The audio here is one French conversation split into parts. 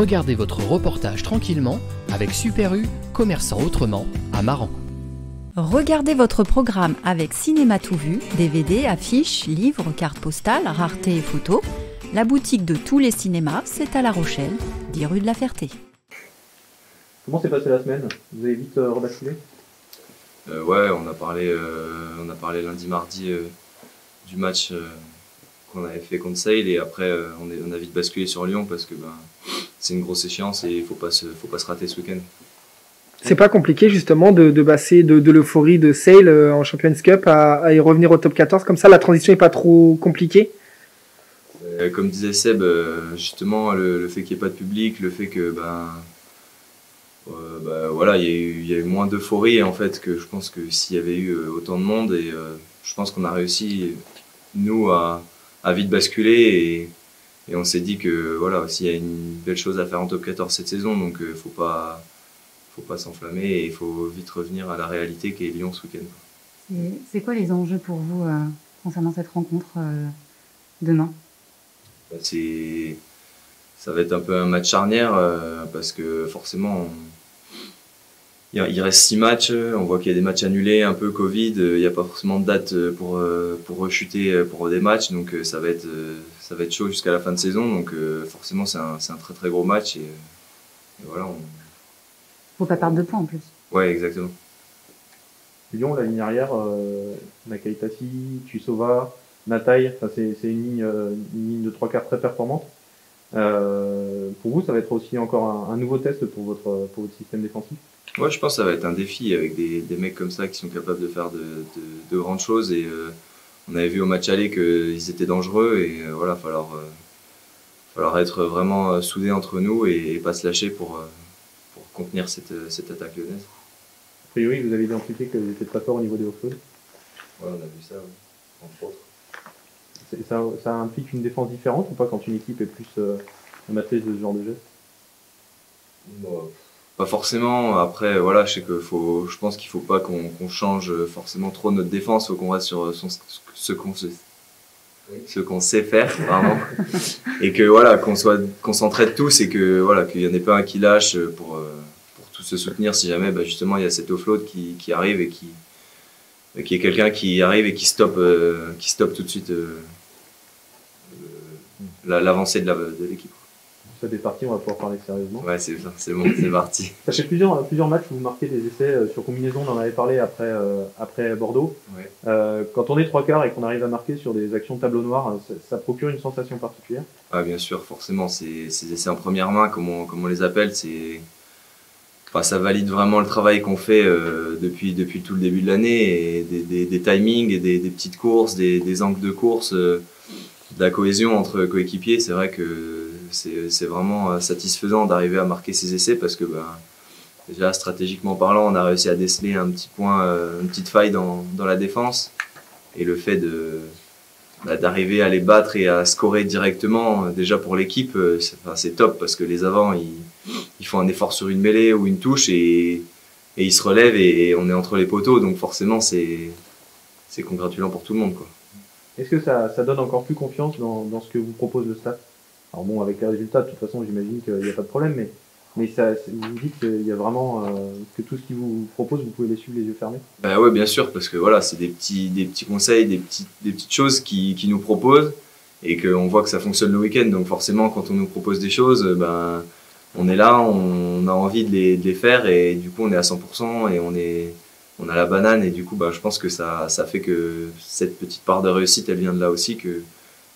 regardez votre reportage tranquillement avec Super U, commerçant autrement, à Maran. Regardez votre programme avec Cinéma Tout Vu, DVD, affiches, livres, cartes postales, raretés et photos. La boutique de tous les cinémas, c'est à La Rochelle, 10 rue de la Ferté. Comment s'est passée la semaine? Vous avez vite rebasculé? Ouais, on a parlé lundi, mardi du match qu'on avait fait contre Sale, et après on a vite basculé sur Lyon parce que c'est une grosse échéance et il faut pas se rater ce week-end. C'est pas compliqué justement de passer de l'euphorie de Sale en Champions Cup à y revenir au top 14 comme ça, la transition est pas trop compliquée? Comme disait Seb, justement le fait qu'il n'y ait pas de public, le fait que voilà, il y a eu moins d'euphorie en fait que je pense que s'il y avait eu autant de monde, et je pense qu'on a réussi nous à vite basculer, et on s'est dit que voilà, s'il y a une belle chose à faire en top 14 cette saison, donc faut pas s'enflammer et il faut vite revenir à la réalité qu'est Lyon ce week-end. C'est quoi les enjeux pour vous concernant cette rencontre demain? Ça va être un peu un match charnière parce que forcément il reste 6 matchs, on voit qu'il y a des matchs annulés, un peu Covid, il n'y a pas forcément de date pour rechuter pour des matchs, donc ça va être chaud jusqu'à la fin de saison, donc forcément c'est un très très gros match, et voilà. Faut pas perdre de points en plus. Ouais, exactement. Lyon, la ligne arrière, Nakaitasi, Tuisova, Nataï, c'est une ligne de 3 quarts très performante. Pour vous, ça va être aussi encore un nouveau test pour votre système défensif? Ouais, je pense que ça va être un défi avec des mecs comme ça qui sont capables de faire de grandes choses, et on avait vu au match aller qu'ils étaient dangereux, et voilà, falloir être vraiment soudés entre nous et pas se lâcher pour contenir cette attaque lyonnaise. A priori, vous avez identifié que vous étiez très fort au niveau des offloads. Ouais, on a vu ça, ouais, entre autres. Ça implique une défense différente ou pas quand une équipe est plus amatrice de ce genre de geste? Pas forcément. Après, voilà, je pense qu'il faut pas qu'on change forcément trop notre défense, faut qu'on reste sur ce qu'on sait faire, pardon. Et que voilà, qu'on s'entraide tous, et que voilà, qu'il y en ait pas un qui lâche pour tous se soutenir si jamais justement il y a cet offload qui arrive, et qui est quelqu'un qui arrive et qui stoppe tout de suite l'avancée de l'équipe. Ça fait partie, on va pouvoir parler sérieusement. Ouais, c'est bon, c'est parti. Ça fait plusieurs matchs où vous marquez des essais sur combinaison, on en avait parlé après Bordeaux. Ouais. Quand on est 3 quarts et qu'on arrive à marquer sur des actions tableau noir, ça procure une sensation particulière? Ah, bien sûr, forcément, ces essais en première main, comme on les appelle, ça valide vraiment le travail qu'on fait depuis tout le début de l'année, et des timings et des petites courses, des angles de course, de la cohésion entre coéquipiers. C'est vrai que c'est vraiment satisfaisant d'arriver à marquer ces essais, parce que déjà stratégiquement parlant, on a réussi à déceler un petit point, une petite faille dans la défense, et le fait d'arriver à les battre et à scorer directement, déjà pour l'équipe, c'est top, parce que les avants ils font un effort sur une mêlée ou une touche, et ils se relèvent, et on est entre les poteaux, donc forcément c'est congratulant pour tout le monde, quoi. Est-ce que ça donne encore plus confiance dans ce que vous propose le staff? Alors bon, avec les résultats, de toute façon, j'imagine qu'il n'y a pas de problème, mais ça, vous me dites qu'il y a vraiment que tout ce qu'ils vous proposent, vous pouvez les suivre les yeux fermés? Ouais, bien sûr, parce que voilà, c'est des petits conseils, des petites choses qui nous proposent, et qu'on voit que ça fonctionne le week-end. Donc forcément, quand on nous propose des choses, on est là, on a envie de les faire, et du coup on est à 100%, et on a la banane, et du coup je pense que ça fait que cette petite part de réussite, elle vient de là aussi, que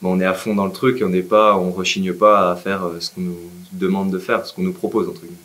on est à fond dans le truc, et on rechigne pas à faire ce qu'on nous demande de faire, ce qu'on nous propose entre guillemets.